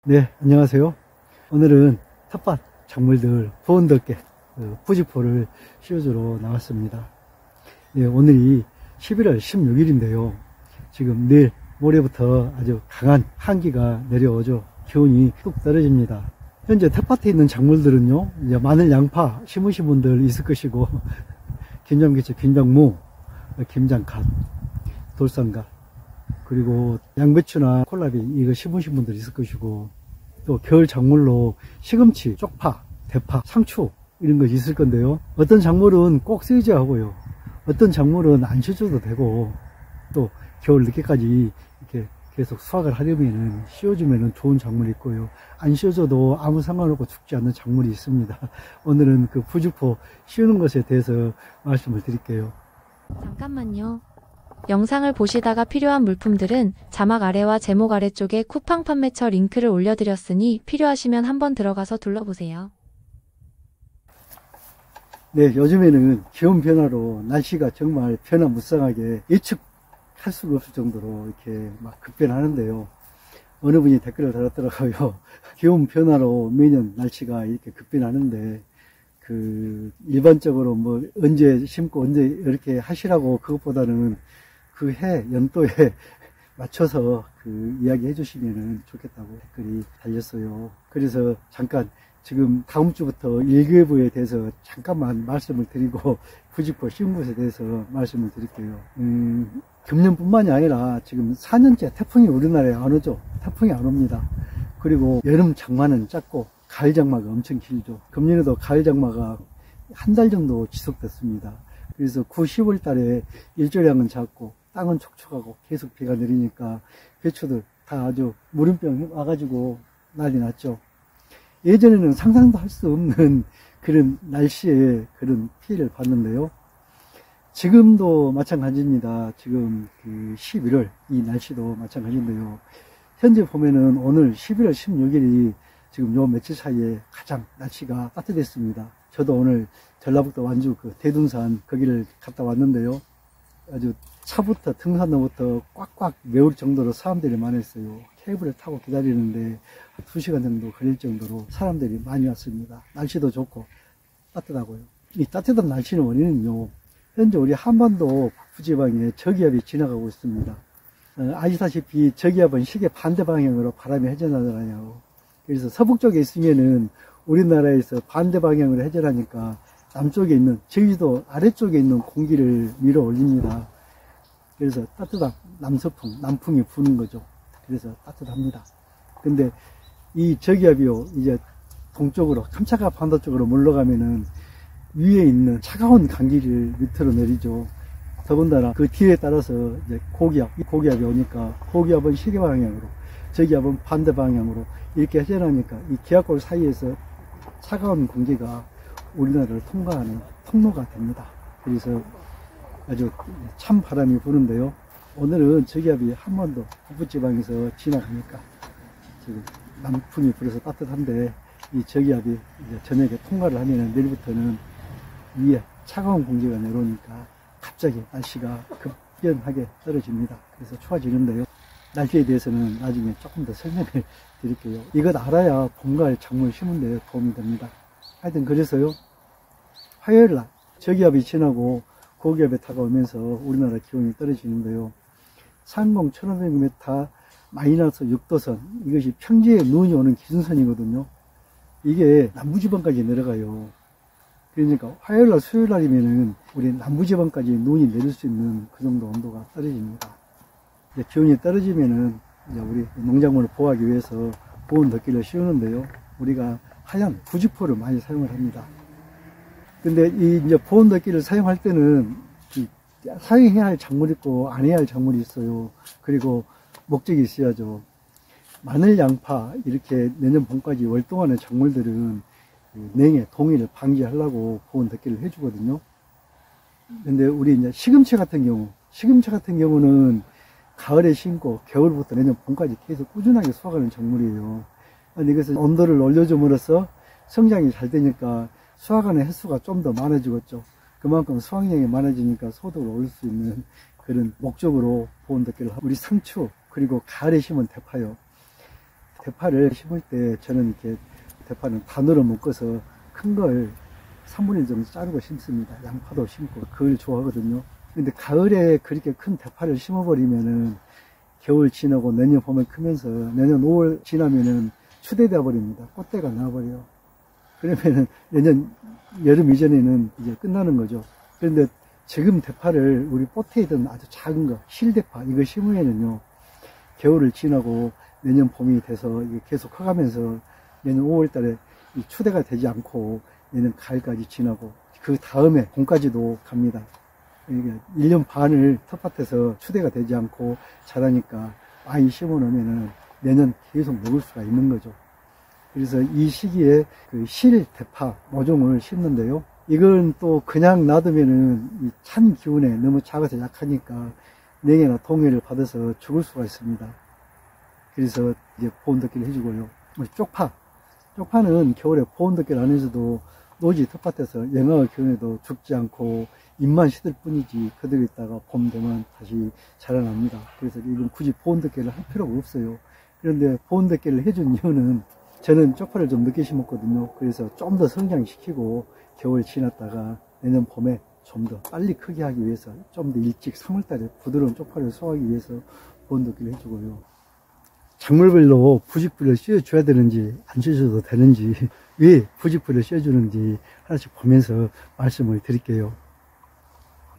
네, 안녕하세요. 오늘은 텃밭 작물들 보온덮개 푸지포를 씌워주러 나왔습니다. 네, 오늘이 11월 16일인데요. 지금 내일 모레부터 아주 강한 한기가 내려오죠. 기온이 뚝 떨어집니다. 현재 텃밭에 있는 작물들은요, 이제 마늘, 양파 심으신 분들 있을 것이고, 김장개체, 김장무, 김장갓, 돌산갓, 그리고 양배추나 콜라비 이거 심으신 분들 있을 것이고, 또 겨울 작물로 시금치, 쪽파, 대파, 상추 이런 것이 있을 건데요. 어떤 작물은 꼭 쓰여져야 하고요. 어떤 작물은 안 씌워줘도 되고, 또 겨울 늦게까지 이렇게 계속 수확을 하려면 씌워주면 좋은 작물이 있고요. 안 씌워줘도 아무 상관없고 죽지 않는 작물이 있습니다. 오늘은 그 푸주포 씌우는 것에 대해서 말씀을 드릴게요. 잠깐만요. 영상을 보시다가 필요한 물품들은 자막 아래와 제목 아래쪽에 쿠팡 판매처 링크를 올려드렸으니 필요하시면 한번 들어가서 둘러보세요. 네, 요즘에는 기온 변화로 날씨가 정말 변화무쌍하게 예측할 수가 없을 정도로 이렇게 막 급변하는데요. 어느 분이 댓글을 달았더라고요. 기온 변화로 매년 날씨가 이렇게 급변하는데, 일반적으로 뭐 언제 심고 언제 이렇게 하시라고 그것보다는 그 해, 연도에 맞춰서 이야기 해주시면 좋겠다고 댓글이 달렸어요. 그래서 잠깐 지금 다음 주부터 일기예보에 대해서 잠깐만 말씀을 드리고 푸지포 씌운 것에 대해서 말씀을 드릴게요. 금년뿐만이 아니라 지금 4년째 태풍이 우리나라에 안 오죠. 태풍이 안 옵니다. 그리고 여름 장마는 짧고 가을 장마가 엄청 길죠. 금년에도 가을 장마가 한 달 정도 지속됐습니다. 그래서 9, 10월 달에 일조량은 작고 땅은 촉촉하고 계속 비가 내리니까 배추들 다 아주 물음병 와가지고 난리 났죠. 예전에는 상상도 할 수 없는 그런 날씨에 그런 피해를 봤는데요. 지금도 마찬가지입니다. 지금 11월 이 날씨도 마찬가지인데요. 현재 보면은 오늘 11월 16일이 지금 요 며칠 사이에 가장 날씨가 따뜻했습니다. 저도 오늘 전라북도 완주 대둔산 거기를 갔다 왔는데요. 아주 차부터 등산로부터 꽉꽉 메울 정도로 사람들이 많았어요. 케이블을 타고 기다리는데 2시간 정도 걸릴 정도로 사람들이 많이 왔습니다. 날씨도 좋고 따뜻하고요. 이 따뜻한 날씨는 원인은요, 현재 우리 한반도 북부지방에 저기압이 지나가고 있습니다. 아시다시피 저기압은 시계 반대 방향으로 바람이 회전하잖아요. 그래서 서북 쪽에 있으면은 우리나라에서 반대 방향으로 회전하니까 남쪽에 있는 제주도 아래쪽에 있는 공기를 밀어 올립니다. 그래서 따뜻한 남서풍, 남풍이 부는 거죠. 그래서 따뜻합니다. 근데 이 저기압이요, 이제 동쪽으로 캄차카 반도 쪽으로 물러가면은 위에 있는 차가운 강기를 밑으로 내리죠. 더군다나 그 뒤에 따라서 이제 고기압이 오니까 고기압은 시계 방향으로, 저기압은 반대 방향으로 이렇게 회전하니까 이 기압골 사이에서 차가운 공기가 우리나라를 통과하는 통로가 됩니다. 그래서 아주 찬 바람이 부는데요. 오늘은 저기압이 한반도 북부지방에서 지나가니까 지금 남풍이 불어서 따뜻한데, 이 저기압이 이제 저녁에 통과를 하면 내일부터는 위에 차가운 공기가 내려오니까 갑자기 날씨가 급변하게 떨어집니다. 그래서 추워지는데요. 날씨에 대해서는 나중에 조금 더 설명을 드릴게요. 이것 알아야 봄가을 작물 심는 데 도움이 됩니다. 하여튼 그래서요, 화요일 날 저기압이 지나고 고기압이 다가오면서 우리나라 기온이 떨어지는데요. 상공 1500m 마이너스 6도선, 이것이 평지에 눈이 오는 기준선이거든요. 이게 남부지방까지 내려가요. 그러니까 화요일 날 수요일 날이면은 우리 남부지방까지 눈이 내릴 수 있는 그 정도 온도가 떨어집니다. 이제 기온이 떨어지면은 이제 우리 농작물을 보호하기 위해서 보온덮개를 씌우는데요. 우리가 하얀 부직포를 많이 사용을 합니다. 근데 이 이제 보온덮개를 사용할 때는 사용해야 할 작물이 있고 안 해야 할 작물이 있어요. 그리고 목적이 있어야죠. 마늘, 양파 이렇게 내년 봄까지 월동하는 작물들은 냉해, 동해를 방지하려고 보온덮개를 해주거든요. 근데 우리 이제 시금치 같은 경우는 가을에 심고 겨울부터 내년 봄까지 계속 꾸준하게 수확하는 작물이에요. 이것을 온도를 올려줌으로써 성장이 잘 되니까 수확하는 횟수가 좀 더 많아지겠죠. 그만큼 수확량이 많아지니까 소득을 올릴 수 있는 그런 목적으로 보온덮개를 하고, 우리 상추 그리고 가을에 심은 대파요. 대파를 심을 때 저는 이렇게 대파는 단으로 묶어서 큰 걸 3분의 1 정도 자르고 심습니다. 양파도 심고 그걸 좋아하거든요. 근데 가을에 그렇게 큰 대파를 심어버리면은 겨울 지나고 내년 봄에 크면서 내년 5월 지나면은 추대되어 버립니다. 꽃대가 나와버려요. 그러면은 내년 여름 이전에는 이제 끝나는 거죠. 그런데 지금 대파를 우리 꽃에 있던 아주 작은 거, 실대파, 이거 심으면은요, 겨울을 지나고 내년 봄이 돼서 이게 계속 커가면서 내년 5월 달에 이 추대가 되지 않고 내년 가을까지 지나고 그 다음에 봄까지도 갑니다. 그러니까 1년 반을 텃밭에서 추대가 되지 않고 자라니까 많이 심어 놓으면은 내년 계속 먹을 수가 있는 거죠. 그래서 이 시기에 그 실대파 모종을 심는데요. 이건 또 그냥 놔두면은 이 찬 기운에 너무 작아서 약하니까 냉해나 동해를 받아서 죽을 수가 있습니다. 그래서 이제 보온덮개를 해주고요. 쪽파는 겨울에 보온덮개를 안 해줘도 노지 텃밭에서 영하 기온에도 죽지 않고 잎만 시들 뿐이지 그대로 있다가 봄 되면 다시 자라납니다. 그래서 이건 굳이 보온덮개를 할 필요가 없어요. 그런데 보온덮개를 해준 이유는 저는 쪽파를 좀 늦게 심었거든요. 그래서 좀 더 성장시키고 겨울 지났다가 내년 봄에 좀 더 빨리 크게 하기 위해서 좀 더 일찍 3월달에 부드러운 쪽파를 소화하기 위해서 보온덮개를 해주고요. 작물별로 부직포를 씌워줘야 되는지 안 씌워줘도 되는지 왜 부직포를 씌워주는지 하나씩 보면서 말씀을 드릴게요.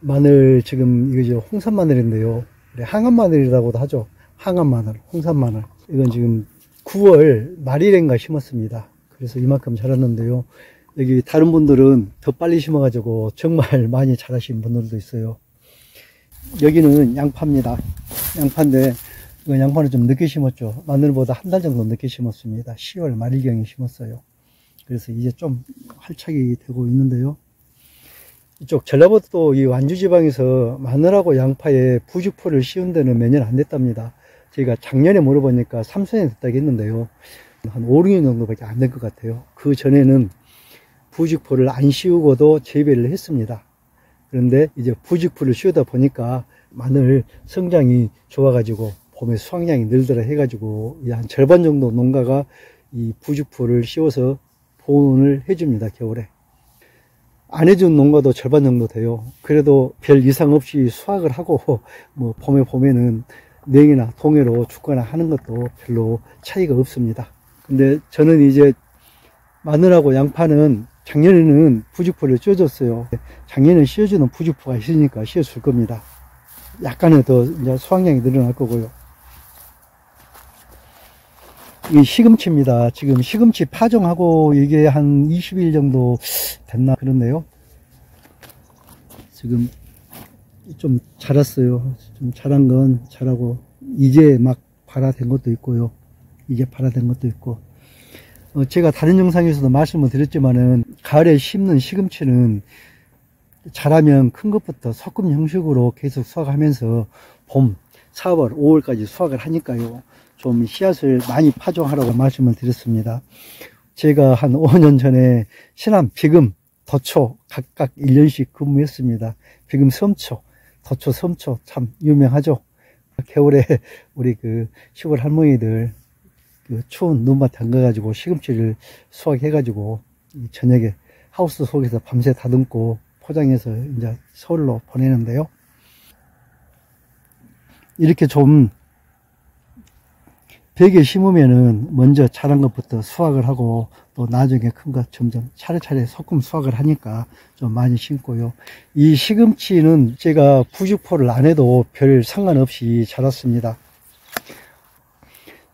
마늘 지금 이거 홍산 마늘인데요. 항암 마늘이라고도 하죠. 항암 마늘, 홍산 마늘. 이건 지금 9월 말일인가 심었습니다. 그래서 이만큼 자랐는데요. 여기 다른 분들은 더 빨리 심어가지고 정말 많이 자라신 분들도 있어요. 여기는 양파입니다. 양파인데 이건 양파는 좀 늦게 심었죠. 마늘보다 한 달 정도 늦게 심었습니다. 10월 말일경에 심었어요. 그래서 이제 좀 활착이 되고 있는데요. 이쪽 전라북도 이 완주지방에서 마늘하고 양파에 부직포를 씌운 데는 몇 년 안 됐답니다. 제가 작년에 물어보니까 3, 4년 됐다고 했는데요. 한 5, 6년 정도밖에 안 된 것 같아요. 그 전에는 부직포를 안 씌우고도 재배를 했습니다. 그런데 이제 부직포를 씌우다 보니까 마늘 성장이 좋아가지고 봄에 수확량이 늘더라 해가지고 한 절반 정도 농가가 이 부직포를 씌워서 보온을 해줍니다. 겨울에. 안 해준 농가도 절반 정도 돼요. 그래도 별 이상 없이 수확을 하고 뭐 봄에 보면은 냉해나 동해로 죽거나 하는 것도 별로 차이가 없습니다. 근데 저는 이제 마늘하고 양파는 작년에는 부직포를 씌워줬어요. 작년에 씌워주는 부직포가 있으니까 씌워줄 겁니다. 약간은 더 이제 수확량이 늘어날 거고요. 이 시금치입니다. 지금 시금치 파종하고 이게 한 20일 정도 됐나 그렇네요. 지금 좀 자랐어요. 좀 자란 건 자라고 이제 막 발화된 것도 있고요. 이제 발화된 것도 있고. 제가 다른 영상에서도 말씀을 드렸지만은 가을에 심는 시금치는 자라면 큰 것부터 섞음 형식으로 계속 수확하면서 봄 4월, 5월까지 수확을 하니까요. 좀 씨앗을 많이 파종하라고 말씀을 드렸습니다. 제가 한 5년 전에 신암, 비금, 덕초 각각 1년씩 근무했습니다. 비금 섬초, 덕초 섬초 참 유명하죠. 겨울에 우리 그 시골 할머니들 그 추운 눈밭에 안 가가지고 시금치를 수확해가지고 저녁에 하우스 속에서 밤새 다듬고 포장해서 이제 서울로 보내는데요. 이렇게 좀 벽에 심으면은 먼저 자란 것부터 수확을 하고 또 나중에 큰 것 점점 차례차례 소금 수확을 하니까 좀 많이 심고요. 이 시금치는 제가 부직포를 안 해도 별 상관없이 자랐습니다.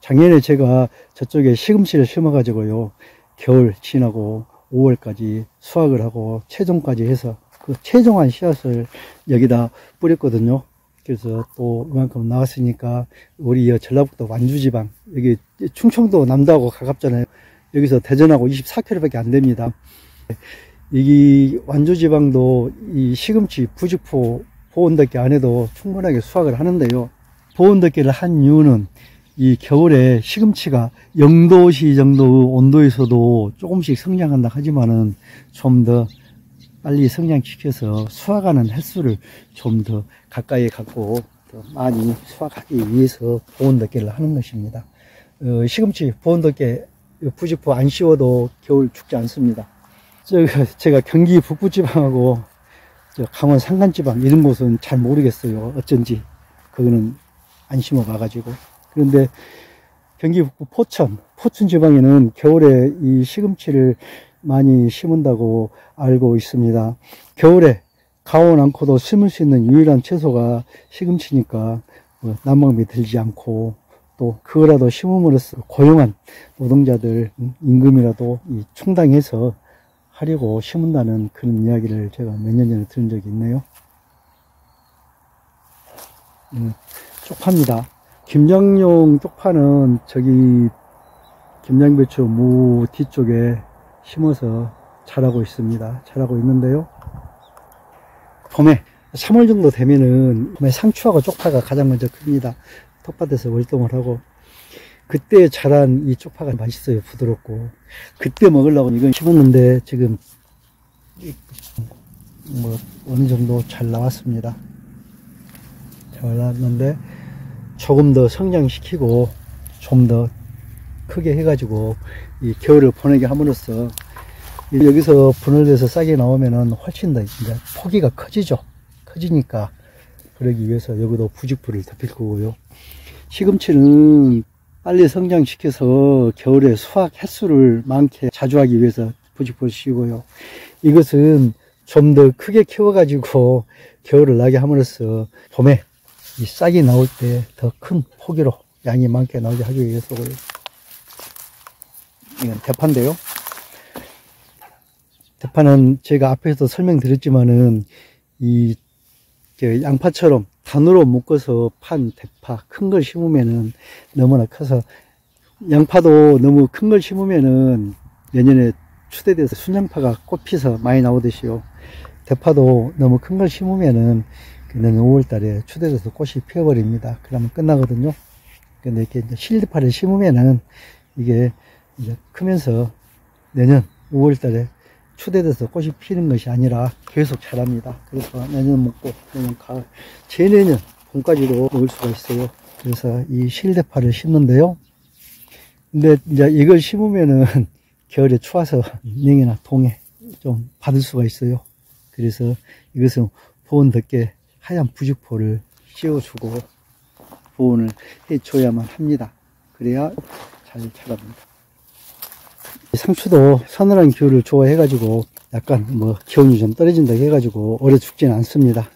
작년에 제가 저쪽에 시금치를 심어 가지고요, 겨울 지나고 5월까지 수확을 하고 최종까지 해서 그 최종한 씨앗을 여기다 뿌렸거든요. 그래서 또 이만큼 나왔으니까 우리 전라북도 완주지방, 여기 충청도 남도하고 가깝잖아요. 여기서 대전하고 24km 밖에 안 됩니다. 이 완주지방도 이 시금치 부직포 보온덮개 안 해도 충분하게 수확을 하는데요. 보온덮개를 한 이유는 이 겨울에 시금치가 0도씨 정도 온도에서도 조금씩 성장한다 하지만은 좀 더 빨리 성장시켜서 수확하는 횟수를 좀 더 가까이 갖고 더 많이 수확하기 위해서 보온덮개를 하는 것입니다. 시금치 보온덮개 부직포 안 씌워도 겨울 춥지 않습니다. 제가 경기 북부지방하고 강원 산간지방 이런 곳은 잘 모르겠어요. 어쩐지 그거는 안 심어 봐가지고. 그런데 경기 북부 포천 지방에는 겨울에 이 시금치를 많이 심은다고 알고 있습니다. 겨울에 가온 않고도 심을 수 있는 유일한 채소가 시금치니까 난방비 들지 않고 또 그거라도 심음으로써 고용한 노동자들 임금이라도 충당해서 하려고 심은다는 그런 이야기를 제가 몇 년 전에 들은 적이 있네요. 쪽파입니다. 김장용 쪽파는 저기 김장배추 무 뒤쪽에 심어서 자라고 있습니다. 자라고 있는데요. 봄에 3월 정도 되면은 상추하고 쪽파가 가장 먼저 큽니다. 텃밭에서 월동을 하고 그때 자란 이 쪽파가 맛있어요. 부드럽고. 그때 먹으려고 이건 심었는데 지금 뭐 어느 정도 잘 나왔습니다. 잘 나왔는데 조금 더 성장시키고 좀 더 크게 해가지고 이 겨울을 보내게 함으로써 여기서 분할돼서 싹이 나오면은 훨씬 더 이제 포기가 커지죠. 커지니까 그러기 위해서 여기도 부직포를 덮일 거고요. 시금치는 빨리 성장시켜서 겨울에 수확 횟수를 많게 자주 하기 위해서 부직포를 씌우고요. 이것은 좀 더 크게 키워가지고 겨울을 나게 함으로써 봄에 이 싹이 나올 때 더 큰 포기로 양이 많게 나오게 하기 위해서고요. 이건 대파인데요. 대파는 제가 앞에서도 설명드렸지만은 이 양파처럼 단으로 묶어서 판 대파 큰 걸 심으면은 너무나 커서 양파도 너무 큰 걸 심으면은 내년에 추대돼서 순양파가 꽃피서 많이 나오듯이요. 대파도 너무 큰 걸 심으면은 내년 5월 달에 추대돼서 꽃이 피어버립니다. 그러면 끝나거든요. 근데 이렇게 이제 실대파를 심으면은 이게 이제 크면서 내년 5월 달에 추대돼서 꽃이 피는 것이 아니라 계속 자랍니다. 그래서 내년 먹고 내년 가을, 재내년 봄까지도 먹을 수가 있어요. 그래서 이 실대파를 심는데요. 근데 이제 이걸 심으면은 겨울에 추워서 냉이나 동해 좀 받을 수가 있어요. 그래서 이것은 보온덮개 하얀 부직포를 씌워주고 보온을 해줘야만 합니다. 그래야 잘 자랍니다. 상추도 서늘한 기후를 좋아해가지고 약간 뭐 기온이 좀 떨어진다 해가지고 오래 죽지는 않습니다.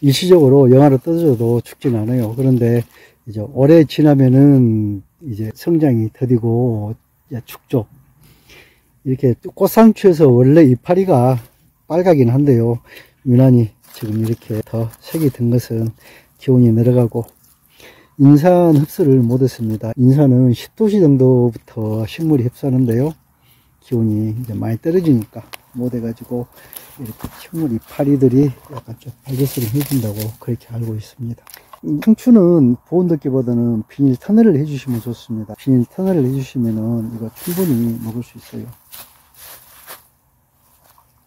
일시적으로 영하로 떨어져도 죽지는 않아요. 그런데 이제 오래 지나면은 이제 성장이 더디고 죽죠. 이렇게 꽃상추에서 원래 이파리가 빨갛긴 한데요. 유난히 지금 이렇게 더 색이 든 것은 기온이 내려가고 인산 흡수를 못했습니다. 인산은 10도씨 정도부터 식물이 흡수하는데요. 기온이 이제 많이 떨어지니까 못해가지고 이렇게 식물 이파리들이 약간 좀 발개스름 해준다고 그렇게 알고 있습니다. 상추는 보온덮개보다는 비닐 터널을 해주시면 좋습니다. 비닐 터널을 해주시면은 이거 충분히 먹을 수 있어요.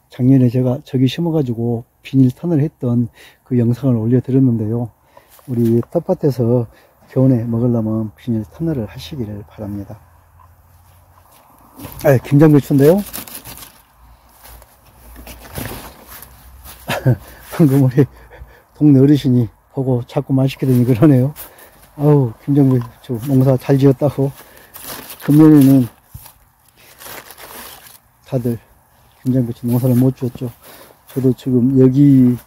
작년에 제가 저기 심어가지고 비닐 터널 했던 그 영상을 올려드렸는데요. 우리 텃밭에서 겨울에 먹으려면 비닐 터널을 하시기를 바랍니다. 김장배추인데요. 방금 우리 동네 어르신이 보고 자꾸 맛있게더니 그러네요. 아우, 김장배추 농사 잘 지었다고. 금년에는 다들 김장배추 농사를 못 지었죠. 저도 지금 여기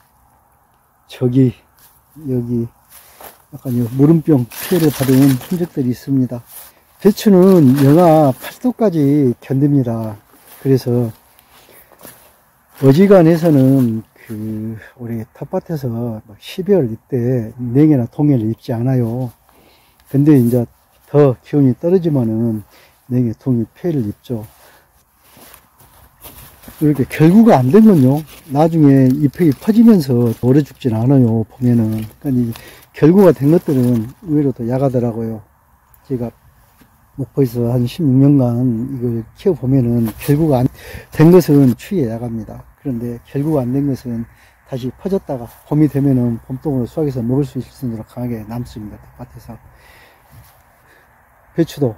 약간 무름병 피해를 받은 흔적들이 있습니다. 배추는 영하 8도까지 견딥니다. 그래서 어지간해서는 우리 텃밭에서 12월 이때 냉해나 동해를 입지 않아요. 근데 이제 더 기온이 떨어지면은 냉해, 동해 피해를 입죠. 이렇게 결구가 안 되면요, 나중에 잎이 퍼지면서 오래 죽진 않아요. 보면은. 그러니까 결구가 된 것들은 의외로 더 약하더라고요. 제가 목포에서 한 16년간 이걸 키워보면은 결구가 안 된 것은 추위에 약합니다. 그런데 결구가 안 된 것은 다시 퍼졌다가 봄이 되면은 봄동으로 수확해서 먹을 수 있을 정도로 강하게 남습니다. 밭에서. 배추도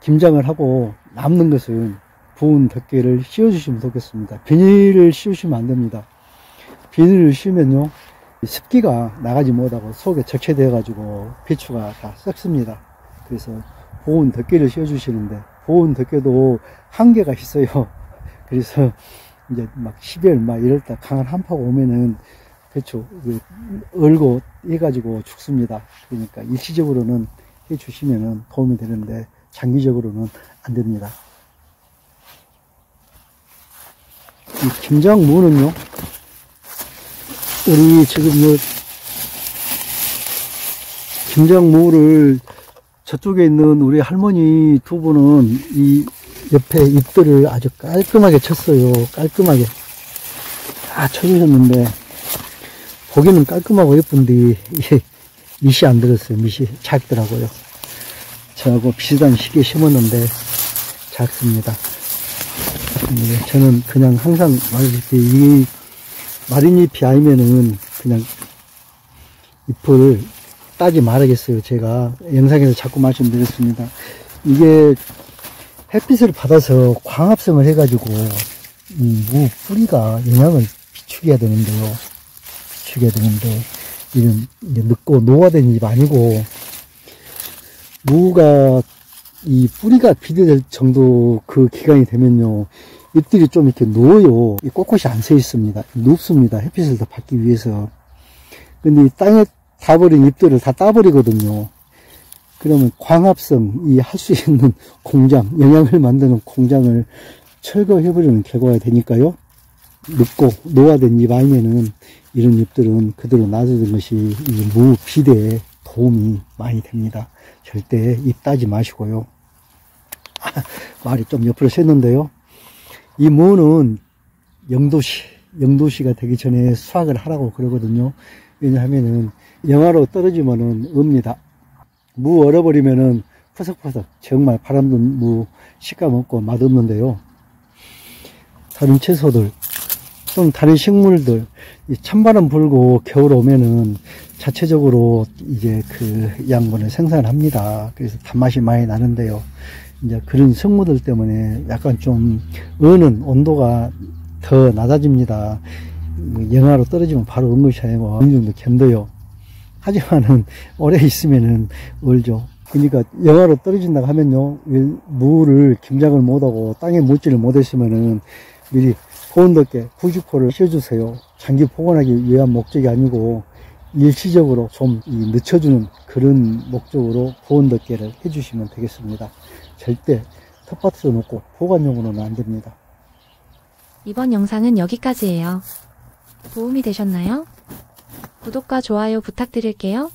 김장을 하고 남는 것은 부은 덮개를 씌워주시면 좋겠습니다. 비닐을 씌우시면 안 됩니다. 비닐을 씌우면요, 습기가 나가지 못하고 속에 적체되어 가지고 배추가 다 썩습니다. 그래서 보온 덮개를 씌워주시는데, 보온 덮개도 한계가 있어요. 그래서 이제 막 12월 막 이럴 때 강한 한파가 오면은 배추 얼고 해가지고 죽습니다. 그러니까 일시적으로는 해 주시면은 도움이 되는데 장기적으로는 안 됩니다. 이 김장무는요, 우리 지금 김장무를 저쪽에 있는 우리 할머니 두 분은 이 옆에 잎들을 아주 깔끔하게 쳤어요. 깔끔하게 다 쳐주셨는데, 보기는 깔끔하고 예쁜데 이게 밑이 안 들었어요. 밑이 작더라고요. 저하고 비슷한 시기에 심었는데 작습니다. 저는 그냥 항상 말했듯이 이 마른 잎이 아니면은 그냥 잎을 따지 말아야겠어요. 제가 영상에서 자꾸 말씀드렸습니다. 이게 햇빛을 받아서 광합성을 해가지고 이 무 뿌리가 영양을 비추게 해야 되는데요. 이런 이제 늙고 노화된 잎 아니고, 무가 이 뿌리가 비대될 정도 그 기간이 되면요, 잎들이 좀 이렇게 누워요. 이 꼿꼿이 안 서 있습니다. 눕습니다. 햇빛을 더 받기 위해서. 근데 이 땅에 닿아버린 잎들을 다 따버리거든요. 그러면 광합성, 이 할 수 있는 공장, 영양을 만드는 공장을 철거해버리는 결과가 되니까요. 늙고 노화된 잎 아니면은 이런 잎들은 그대로 놔두는 것이 이 무 비대에 도움이 많이 됩니다. 절대 잎 따지 마시고요. 말이 좀 옆으로 샜는데요. 이 무는 영도시가 되기 전에 수확을 하라고 그러거든요. 왜냐하면은 영하로 떨어지면은 없니다. 무 얼어버리면은 퍼석퍼석 정말 바람든 무 식감 없고 맛없는데요. 다른 채소들 또는 다른 식물들, 찬바람 불고 겨울 오면은 자체적으로 이제 그 양분을 생산합니다. 그래서 단맛이 많이 나는데요. 이제 그런 성분들 때문에 약간 좀 어는 온도가 더 낮아집니다. 영하로 떨어지면 바로 응것이 아니고 어느 정도 견뎌요. 하지만은 오래 있으면은 얼죠. 그러니까 영하로 떨어진다고 하면요, 무를 김장을 못하고 땅에 묻지를 못했으면은 미리 보온덮개 90호를 씌워주세요. 장기 보관하기 위한 목적이 아니고 일시적으로 좀 늦춰주는 그런 목적으로 보온덮개를 해주시면 되겠습니다. 절대 텃밭에서 놓고 보관용으로는 안 됩니다. 이번 영상은 여기까지예요. 도움이 되셨나요? 구독과 좋아요 부탁드릴게요.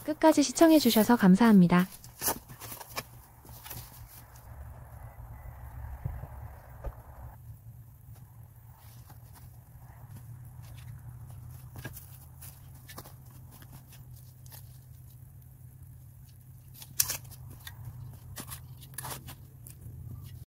끝까지 시청해주셔서 감사합니다.